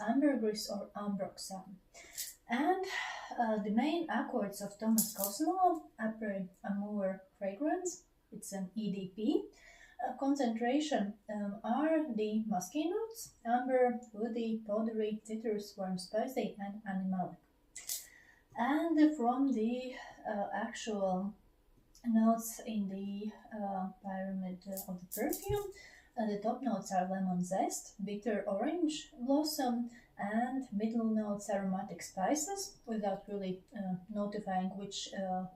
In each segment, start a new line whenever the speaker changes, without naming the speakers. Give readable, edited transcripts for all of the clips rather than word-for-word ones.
ambergris or ambroxan. And the main accords of Thomas Kosmala Après Amour fragrance, it's an EDP concentration, are the musky notes, amber, woody, powdery, citrus, warm, spicy, and animalic. And from the actual notes in the pyramid of the perfume, the top notes are lemon zest, bitter orange blossom, and middle notes aromatic spices, without really notifying which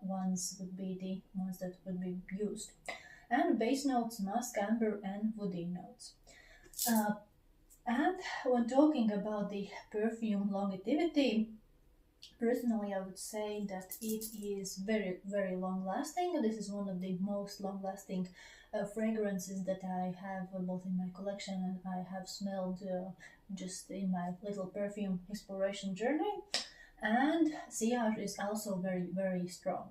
ones would be the ones that would be used. And base notes, musk, amber, and woody notes. And when talking about the perfume longevity, personally, I would say that it is very, very long lasting. This is one of the most long lasting fragrances that I have both in my collection and I have smelled just in my little perfume exploration journey. And sillage is also very, very strong.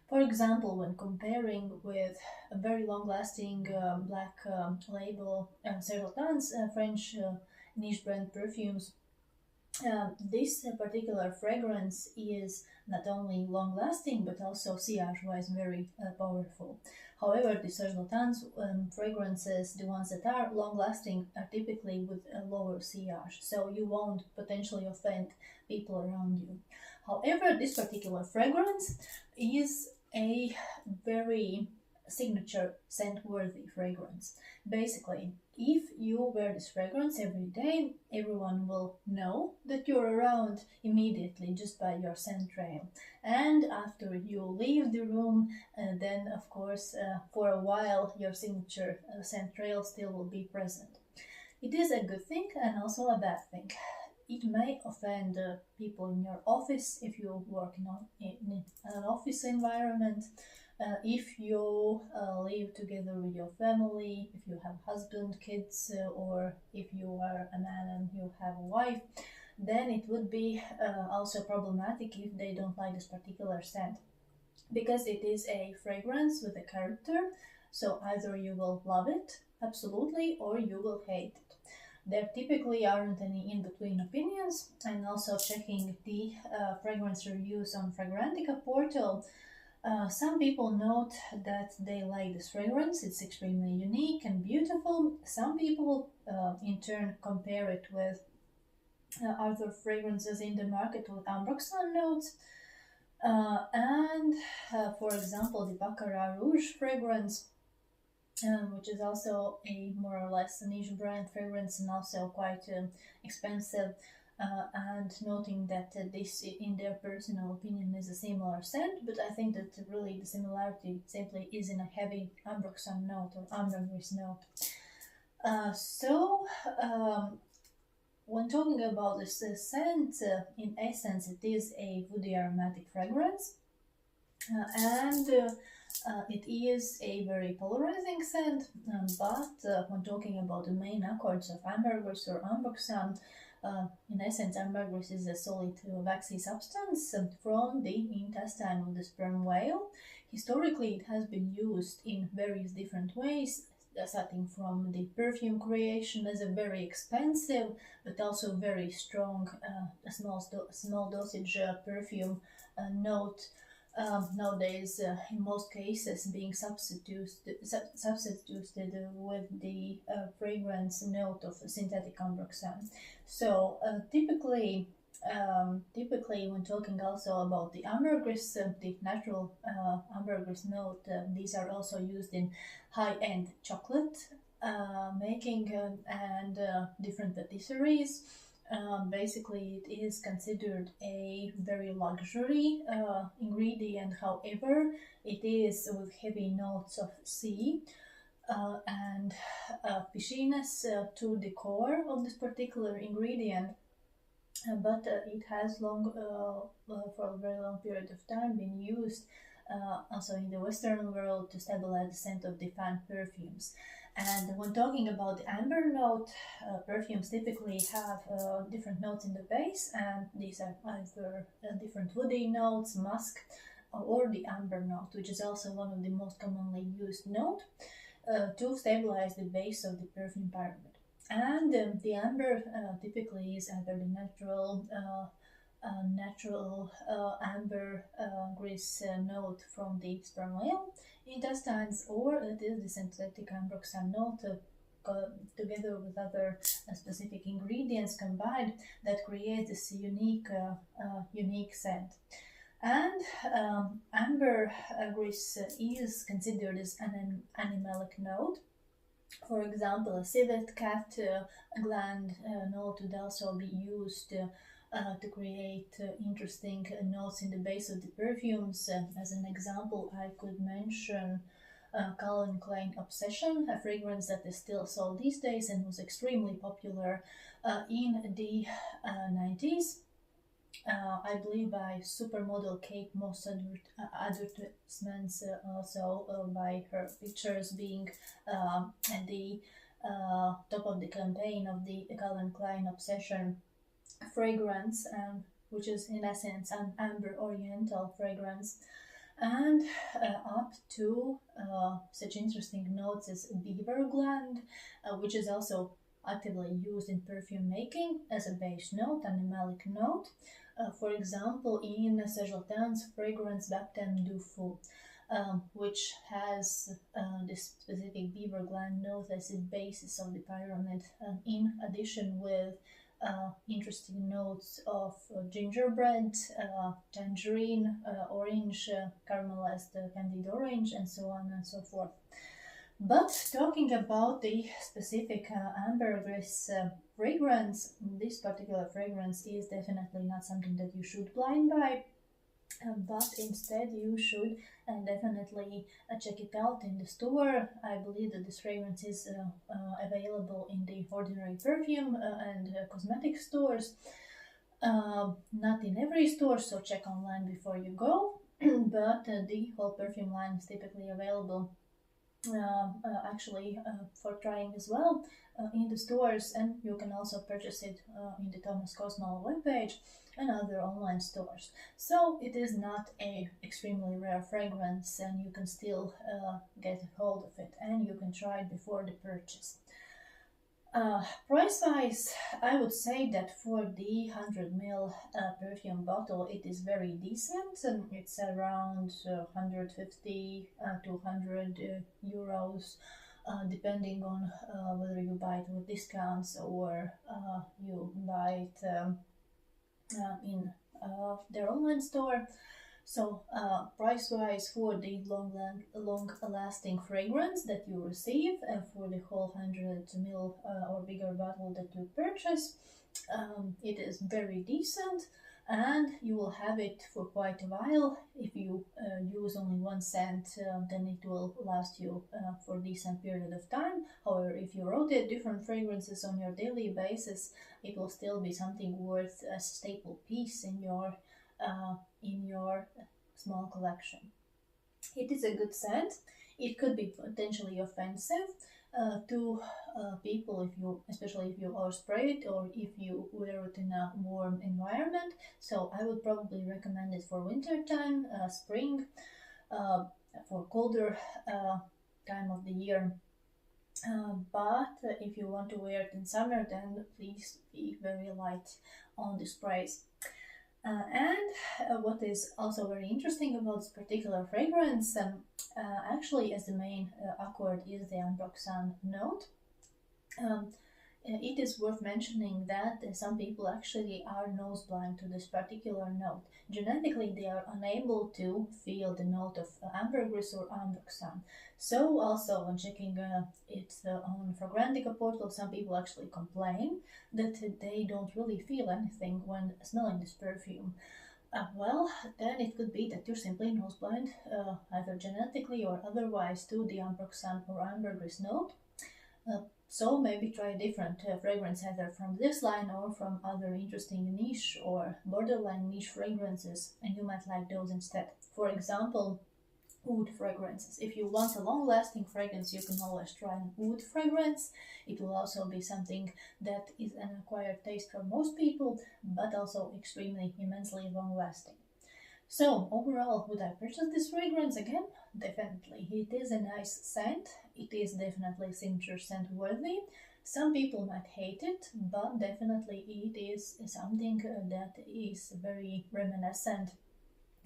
For example, when comparing with a very long lasting black label Serge French niche brand perfumes, this particular fragrance is not only long lasting but also sillage wise very powerful. However, the Serge fragrances, the ones that are long lasting, are typically with a lower sillage, so you won't potentially offend people around you. However, this particular fragrance is a very signature scent worthy fragrance. Basically, if you wear this fragrance every day, everyone will know that you're around immediately just by your scent trail. And after you leave the room, then of course for a while your signature scent trail still will be present. It is a good thing and also a bad thing. It may offend people in your office if you work in an office environment. If you live together with your family, if you have husband, kids, or if you are a man and you have a wife, then it would be also problematic if they don't like this particular scent, because it is a fragrance with a character. So either you will love it absolutely or you will hate it. There typically aren't any in-between opinions. And also checking the fragrance reviews on Fragrantica portal, some people note that they like this fragrance, it's extremely unique and beautiful. Some people in turn compare it with other fragrances in the market with ambroxan notes. For example, the Baccarat Rouge fragrance, which is also a more or less a niche brand fragrance and also quite expensive. And noting that this, in their personal opinion, is a similar scent, but I think that really the similarity simply is in a heavy ambroxan note or ambergris note. When talking about this scent, in essence, it is a woody aromatic fragrance, and it is a very polarizing scent. But when talking about the main accords of ambergris or ambroxan, in essence, ambergris is a solid waxy substance from the intestine of the sperm whale. Historically, it has been used in various different ways, starting from the perfume creation as a very expensive but also very strong small dosage perfume note. Nowadays, in most cases, being substituted with the fragrance note of synthetic ambroxan. So typically, when talking also about the ambergris, the natural ambergris note, these are also used in high-end chocolate making and different patisseries. Basically, it is considered a very luxury ingredient. However, it is with heavy notes of sea and fishiness to the core of this particular ingredient. But it has for a very long period of time been used also in the Western world to stabilize the scent of defined perfumes. And when talking about the amber note, perfumes typically have different notes in the base, and these are either different woody notes, musk, or the amber note, which is also one of the most commonly used notes to stabilize the base of the perfume pyramid. And the amber typically is either the natural amber grease note from the sperm whale intestines, or it is the synthetic ambroxan note together with other specific ingredients combined that create this unique scent. And amber grease is considered as an animalic note. For example, a civet cat gland note would also be used to create interesting notes in the base of the perfumes. As an example, I could mention Calvin Klein Obsession, a fragrance that is still sold these days and was extremely popular in the 90s. I believe by supermodel Kate Moss advertisements, also by her pictures being at the top of the campaign of the Calvin Klein Obsession fragrance, which is in essence an amber oriental fragrance, and up to such interesting notes as beaver gland, which is also actively used in perfume making as a base note, animalic note. For example, in Sejotan's fragrance Baptême du Feu, which has this specific beaver gland note as the basis of the pyramid, in addition with interesting notes of gingerbread, tangerine, orange, caramelized candied orange, and so on and so forth. But talking about the specific ambergris fragrance, this particular fragrance is definitely not something that you should blind buy, but instead you should definitely check it out in the store. I believe that this fragrance is available in the ordinary perfume and cosmetic stores. Not in every store, so check online before you go. But the whole perfume line is typically available for trying as well in the stores, and you can also purchase it in the Thomas Kosmala webpage and other online stores. So it is not a extremely rare fragrance, and you can still get a hold of it, and you can try it before the purchase. Price-wise, I would say that for the 100 ml perfume bottle, it is very decent, and it's around 150 to 100 euros, depending on whether you buy it with discounts or you buy it in their online store. So price-wise, for the long-lasting fragrance that you receive for the whole 100 ml or bigger bottle that you purchase, it is very decent, and you will have it for quite a while. If you use only 1 scent, then it will last you for a decent period of time. However, if you rotate different fragrances on your daily basis, it will still be something worth a staple piece in your small collection. It is a good scent. It could be potentially offensive to people, especially if you overspray it or if you wear it in a warm environment. So I would probably recommend it for winter time, spring, for colder time of the year. But if you want to wear it in summer, then please be very light on the sprays. And what is also very interesting about this particular fragrance, actually, as the main accord is the ambroxan note, it is worth mentioning that some people actually are nose blind to this particular note. Genetically, they are unable to feel the note of ambergris or ambroxan. So also when checking it on Fragrantica portal, some people actually complain that they don't really feel anything when smelling this perfume. Well, then it could be that you're simply nose blind, either genetically or otherwise, to the ambroxan or ambergris note. So maybe try a different fragrance either from this line or from other interesting niche or borderline niche fragrances, and you might like those instead. For example, oud fragrances. If you want a long-lasting fragrance, you can always try an oud fragrance. It will also be something that is an acquired taste for most people, but also extremely, immensely long-lasting. So overall, would I purchase this fragrance again? Definitely. It is a nice scent. It is definitely signature scent worthy. Some people might hate it, but definitely it is something that is very reminiscent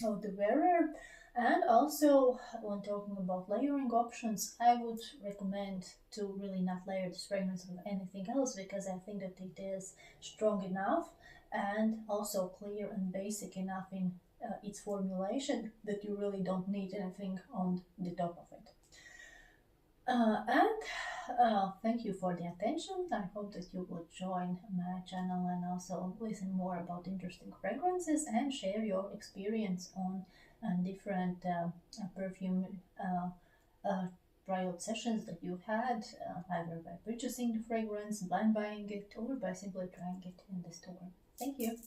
of the wearer. And also, when talking about layering options, I would recommend to really not layer this fragrance with anything else because I think that it is strong enough and also clear and basic enough in its formulation that you really don't need anything on the top of it. And thank you for the attention. I hope that you will join my channel and also listen more about interesting fragrances and share your experience on different perfume trial sessions that you had, either by purchasing the fragrance, blind buying it, or by simply trying it in the store. Thank you.